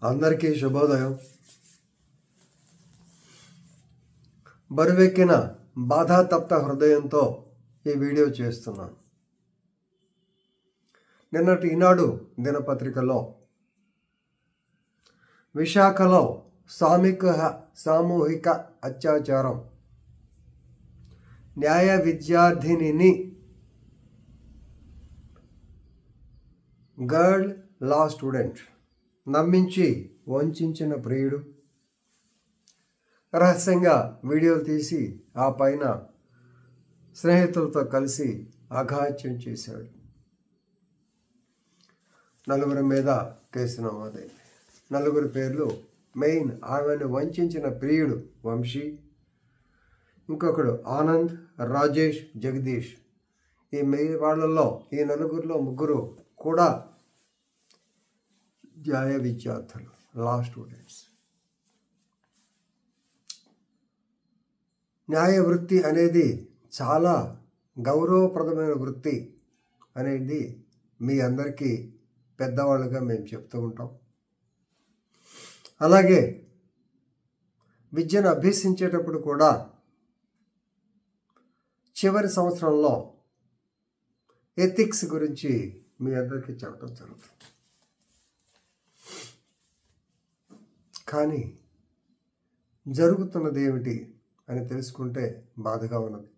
అందరికీ శుభోదయం. బరువెక్కిన బాధాతప్త హృదయంతో ఈ వీడియో చేస్తున్నాను. నిన్నటి ఈనాడు దినపత్రికలో విశాఖలో సామూహిక అత్యాచారం, న్యాయ విద్యార్థినిని గర్ల్ లా స్టూడెంట్ నమ్మించి వంచిన ప్రియుడు రహస్యంగా వీడియోలు తీసి ఆ పైన స్నేహితులతో కలిసి అఘాత్యం చేశాడు. 4 మీద కేసు నమోదైంది. 4 పేర్లు మెయిన్. ఆమెను వంచిన ప్రియుడు వంశీ, ఇంకొకడు ఆనంద్, రాజేష్, జగదీష్. ఈ వాళ్ళల్లో ఈ 4 3 కూడా న్యాయ విద్యార్థులు, లా స్టూడెంట్స్. న్యాయ వృత్తి అనేది చాలా గౌరవప్రదమైన వృత్తి అనేది మీ అందరికీ పెద్దవాళ్ళుగా మేము చెప్తూ ఉంటాం. అలాగే విద్యను అభ్యసించేటప్పుడు కూడా చివరి సంవత్సరంలో ఎథిక్స్ గురించి మీ అందరికీ చెప్పడం జరుగుతుంది. కానీ జరుగుతున్నది ఏమిటి అని తెలుసుకుంటే బాధగా ఉన్నది.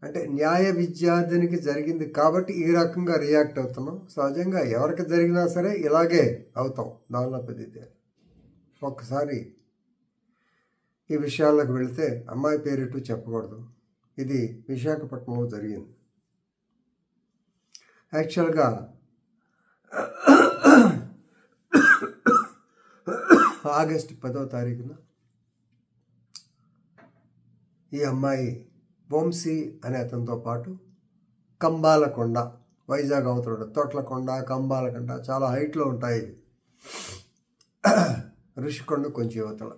అంటే న్యాయ విద్యార్థినికి జరిగింది కాబట్టి ఈ రకంగా రియాక్ట్ అవుతున్నాం. సహజంగా ఎవరికి జరిగినా సరే ఇలాగే అవుతాం. దానిలో పెద్ద ఒక్కసారి ఈ విషయాల్లోకి వెళితే అమ్మాయి పేరిట్టు చెప్పకూడదు. ఇది విశాఖపట్నంలో జరిగింది. యాక్చువల్గా ఆగస్టు 10వ తారీఖున ఈ అమ్మాయి వంశీ అనే అతనితో పాటు కంబాలకొండ, వైజాగ్ అవతల తొట్లకొండ, కంబాలకొండ చాలా హైట్లో ఉంటాయి. ఋషికొండ కొంచెం యువతల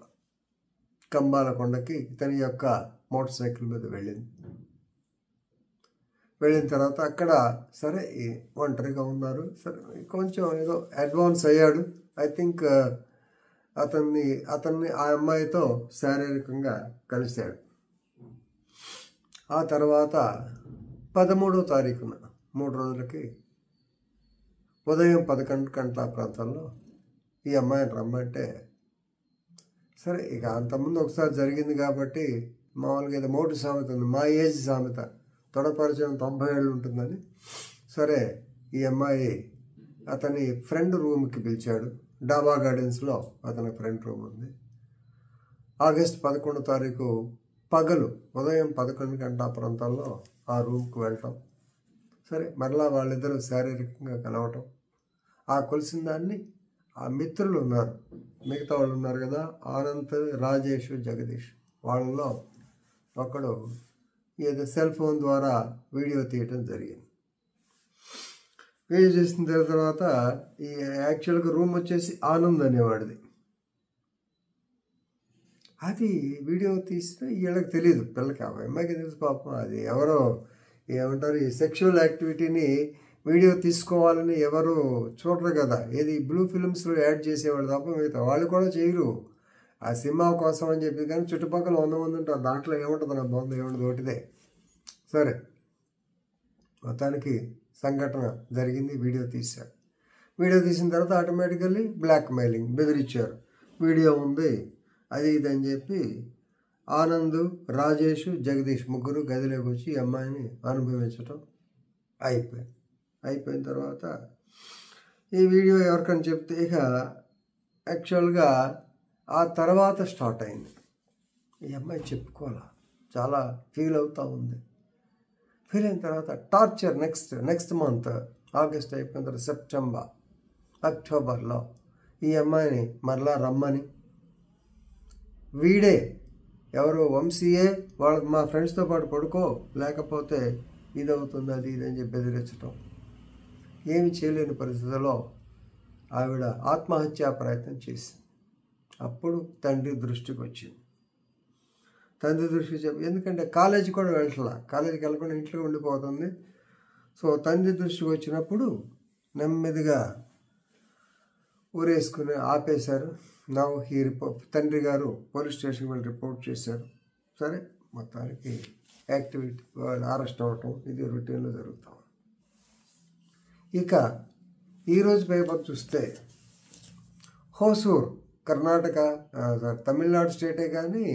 కంబాలకొండకి ఇతని యొక్క మోటార్ సైకిల్ మీద వెళ్ళిన తర్వాత అక్కడ సరే ఒంటరిగా ఉన్నారు. సరే కొంచెం ఏదో అడ్వాన్స్ అయ్యాడు. ఐ థింక్ అతన్ని ఆ అమ్మాయితో శారీరకంగా కలిశాడు. ఆ తర్వాత 13వ తారీఖున 3 రోజులకి ఉదయం 11 గంటల ప్రాంతాల్లో ఈ అమ్మాయిని రమ్మంటే సరే ఇక అంతకుముందు ఒకసారి జరిగింది కాబట్టి మామూలుగా ఏదో మోటు సామెత ఉంది, మా ఏజ్ సామెత, తొడపరిచయం 90 ఏళ్ళు ఉంటుందని. సరే ఈ అమ్మాయి అతని ఫ్రెండ్ రూమ్కి పిలిచాడు. డాబా గార్డెన్స్లో అతని ఫ్రెండ్ రూమ్ ఉంది. ఆగస్టు 11వ తారీఖు పగలు ఉదయం 11 గంటల ప్రాంతాల్లో ఆ రూమ్కి వెళ్ళటం. సరే మరలా వాళ్ళిద్దరూ శారీరకంగా కలవటం. ఆ కొలిసిన దాన్ని ఆ మిత్రులు ఉన్నారు, మిగతా వాళ్ళు ఉన్నారు కదా, ఆనంద్, రాజేష్, జగదీష్. వాళ్ళలో ఒకడు ఏదో సెల్ ఫోన్ ద్వారా వీడియో తీయటం జరిగింది. వీడియో చేసిన తర్వాత ఈ యాక్చువల్గా రూమ్ వచ్చేసి ఆనంద్ అనేవాడిది. అది వీడియో తీస్తే వీళ్ళకి తెలియదు, పిల్లకి అమ్మాయికి తెలుసు పాపం. అది ఎవరో ఏమంటారు, ఈ సెక్షువల్ యాక్టివిటీని వీడియో తీసుకోవాలని ఎవరు చూడరు కదా. ఏది బ్లూ ఫిల్మ్స్లో యాడ్ చేసేవాళ్ళు తప్ప మిగతా వాళ్ళు కూడా చేయరు. ఆ సినిమా కోసం అని చెప్పి. కానీ చుట్టుపక్కల 100 మంది ఉంటారు, దాంట్లో ఏముంటుంది, నా బాగుంది ఏముంటుంది, ఒకటిదే. సరే మొత్తానికి సంఘటన జరిగింది. వీడియో తీశారు. వీడియో తీసిన తర్వాత ఆటోమేటికల్లీ బ్లాక్ మెయిలింగ్, బెదిరించారు. వీడియో ఉంది అది ఇది అని చెప్పి ఆనంద్, రాజేష్, జగదీష్ 3 గదిలోకి వచ్చి ఈ అమ్మాయిని అనుభవించటం అయిపోయిన తర్వాత ఈ వీడియో ఎవరికని చెప్తే ఇక యాక్చువల్గా ఆ తర్వాత స్టార్ట్ అయింది. ఈ అమ్మాయి చెప్పుకోవాలా, చాలా ఫీల్ అవుతూ ఉంది. ఫీల్ అయిన తర్వాత టార్చర్ నెక్స్ట్ మంత్ ఆగస్ట్ అయిపోయిన తర్వాత సెప్టెంబర్, అక్టోబర్లో ఈ అమ్మాయిని మరలా రమ్మని, వీడే ఎవరు వంశీయే వాళ్ళకి మా ఫ్రెండ్స్తో పాటు పడుకో లేకపోతే ఇది అవుతుంది అది ఇది అని చెప్పి బెదిరించటం. ఏమి చేయలేని పరిస్థితుల్లో ఆవిడ ఆత్మహత్యా ప్రయత్నం చేసింది. అప్పుడు తండ్రి దృష్టికి వచ్చింది. తండ్రి దృష్టికి ఎందుకంటే కాలేజీ కూడా వెళ్ళట్లా, కాలేజీకి వెళ్ళకుండా ఇంట్లో ఉండిపోతుంది. సో తండ్రి దృష్టికి వచ్చినప్పుడు నెమ్మదిగా ఊరేసుకుని ఆపేశారు. తండ్రి గారు పోలీస్ స్టేషన్కి వెళ్ళి రిపోర్ట్ చేశారు. సరే, మొత్తానికి యాక్టివిటీ వాళ్ళు అరెస్ట్ అవ్వటం ఇది రొటీన్లో జరుగుతాం. ఇక ఈరోజు పేపర్ చూస్తే హోసూర్ కర్ణాటక తమిళనాడు స్టేటే కానీ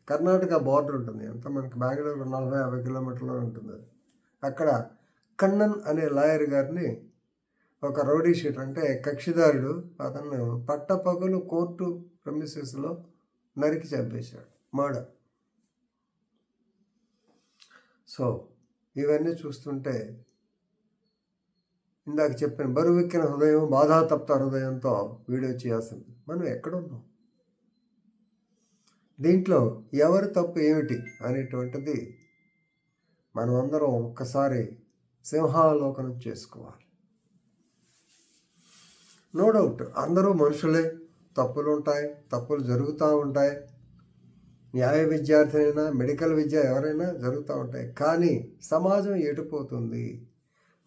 కర్ణాటక బార్డర్ ఉంటుంది. అంత మనకి బెంగళూరు 40-50 కిలోమీటర్లో ఉంటుంది అది. అక్కడ కన్నన్ అనే లాయర్ గారిని ఒక రౌడీ షీటర్ అంటే కక్షిదారుడు అతను పట్టపగలు కోర్టు ప్రెమిసెస్లో నరికి చంపేశాడు. మర్డర్. సో ఇవన్నీ చూస్తుంటే ఇందాక చెప్పిన బరువెక్కిన హృదయం, బాధాతప్త హృదయంతో వీడియో చేయాల్సింది. మనం ఎక్కడున్నాం, దీంట్లో ఎవరి తప్పు ఏమిటి అనేటువంటిది మనం అందరం ఒక్కసారి సింహావలోకనం చేసుకోవాలి. నో డౌట్ అందరూ మనుషులే, తప్పులు ఉంటాయి, తప్పులు జరుగుతూ ఉంటాయి. న్యాయ విద్యార్థి అయినా మెడికల్ విద్య ఎవరైనా జరుగుతూ ఉంటాయి. కానీ సమాజం ఎటుపోతుంది?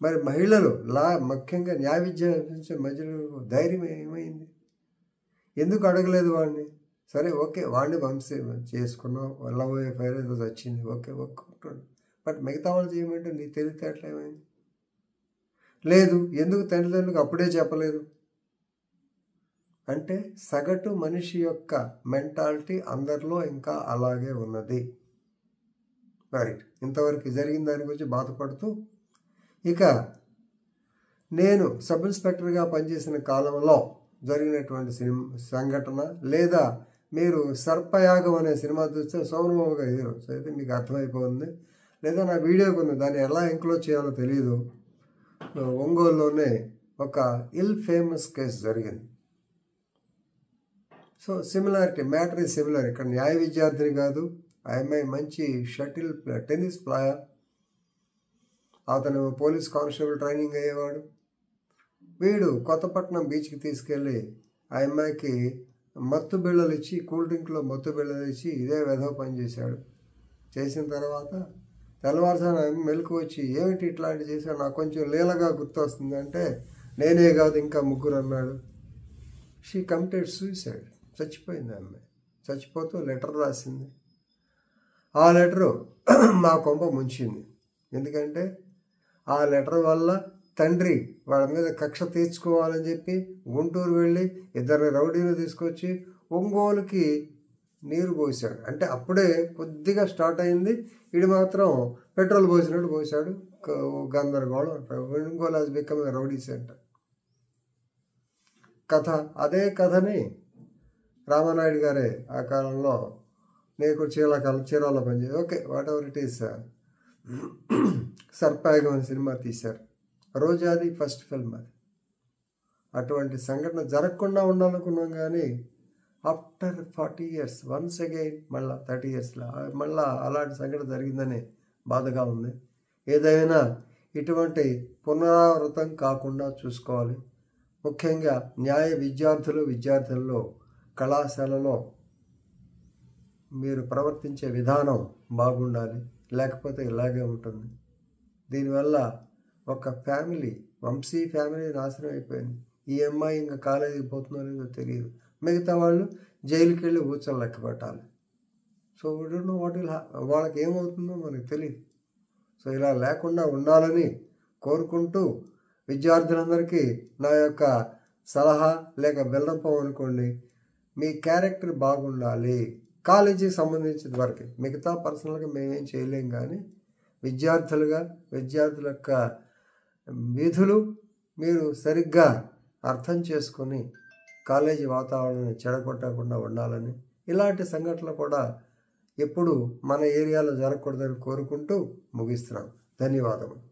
మరి మహిళలు ముఖ్యంగా న్యాయ విద్య మధ్యలో ధైర్యం ఏమైంది? ఎందుకు అడగలేదు వాడిని? సరే ఓకే, వాడిని చేసుకున్నాం, లవ్ అఫైర్ ఏదో వచ్చింది, ఓకే ఒక్కొక్కటి. బట్ మిగతా వాళ్ళు చేయమంటే నీ తెలివితేటలు ఏమైంది? లేదు, ఎందుకు తల్లిదండ్రులకు అప్పుడే చెప్పలేదు అంటే సగటు మనిషి యొక్క మెంటాలిటీ అందరిలో ఇంకా అలాగే ఉన్నది. రైట్. ఇంతవరకు జరిగిన దాని గురించి బాధపడుతూ ఇక నేను సబ్ ఇన్స్పెక్టర్గా పనిచేసిన కాలంలో జరిగినటువంటి సంఘటన, లేదా మీరు సర్పయాగం అనే సినిమా చూస్తే సోమబాబు గారు హీరో అయితే మీకు అర్థమైపోతుంది. లేదా నా వీడియోకి ఉంది, దాన్ని ఎలా ఎంక్లోజ్ చేయాలో తెలియదు. ఒంగోలులోనే ఒక ఇల్ ఫేమస్ కేసు జరిగింది. So similarity, matter is similar. ఇక్కడ న్యాయ విద్యార్థిని కాదు, ఆ అమ్మాయి మంచి టెన్నిస్ ప్లేయర్. అతను పోలీస్ కానిస్టేబుల్ ట్రైనింగ్ అయ్యేవాడు. వీడు కొత్తపట్నం బీచ్కి తీసుకెళ్ళి ఆ అమ్మాయికి మత్తు బిళ్ళలు ఇచ్చి, కూల్ డ్రింక్లో మత్తు బిళ్ళలు ఇచ్చి ఇదే వెధవ పని చేశాడు. చేసిన తర్వాత తెల్లవారుసాన మెలకు వచ్చి ఏమిటి ఇట్లాంటి చేశాడు, నాకు కొంచెం లీలగా గుర్తొస్తుంది అంటే నేనే కాదు ఇంకా ముగ్గురు అన్నాడు. She committed suicide. చచ్చిపోయింది అమ్మాయి. చచ్చిపోతూ లెటర్ రాసింది. ఆ లెటరు మా కొంప ముంచింది. ఎందుకంటే ఆ లెటర్ వల్ల తండ్రి వాళ్ళ మీద కక్ష తీర్చుకోవాలని చెప్పి గుంటూరు వెళ్ళి ఇద్దరిని రౌడీలు తీసుకొచ్చి ఒంగోలుకి నీరు పోసాడు. అంటే అప్పుడే కొద్దిగా స్టార్ట్ అయింది. ఇది మాత్రం పెట్రోల్ పోసినట్టు పోసాడు. గందరగోళం. Ongole has become a rowdy centre. కథ అదే కథని రామానాయుడు గారే ఆ కాలంలో నేను చీరాల్లో పనిచేసి okay whatever it is Sarpayagam అనే సినిమా తీశారు. రోజాది ఫస్ట్ ఫిల్మ్ అది. అటువంటి సంఘటన జరగకుండా ఉండాలనుకున్నాం కానీ ఆఫ్టర్ 40 years వన్స్ అగైన్ మళ్ళీ 30 yearsలో మళ్ళీ అలాంటి సంఘటన జరిగిందని బాధగా ఉంది. ఏదైనా ఇటువంటి పునరావృతం కాకుండా చూసుకోవాలి. ముఖ్యంగా న్యాయ విద్యార్థులలో కళాశాలలో మీరు ప్రవర్తించే విధానం బాగుండాలి, లేకపోతే ఇలాగే ఉంటుంది. దీనివల్ల ఒక ఫ్యామిలీ, వంశీ ఫ్యామిలీ నాశనం అయిపోయింది. ఈ అమ్మాయి ఇంకా కాలేజీకి పోతుందో లేదో తెలియదు. మిగతా వాళ్ళు జైలుకి వెళ్ళి ఊచలు లెక్క పెట్టాలి. So we don't know what will వాళ్ళకి ఏమవుతుందో మనకు తెలియదు. సో ఇలా లేకుండా ఉండాలని కోరుకుంటూ విద్యార్థులందరికీ నా యొక్క సలహా లేక విన్నపం అనుకోండి, మీ క్యారెక్టర్ బాగుండాలి. కాలేజీకి సంబంధించిన వరకు మిగతా పర్సనల్గా మేమేం చేయలేం, కానీ విద్యార్థుల యొక్క విధులు మీరు సరిగ్గా అర్థం చేసుకొని కాలేజీ వాతావరణాన్ని చెడగొట్టకుండా ఉండాలని, ఇలాంటి సంఘటనలు కూడా ఎప్పుడు మన ఏరియాలో జరగకూడదని కోరుకుంటూ ముగిస్తున్నాం. ధన్యవాదములు.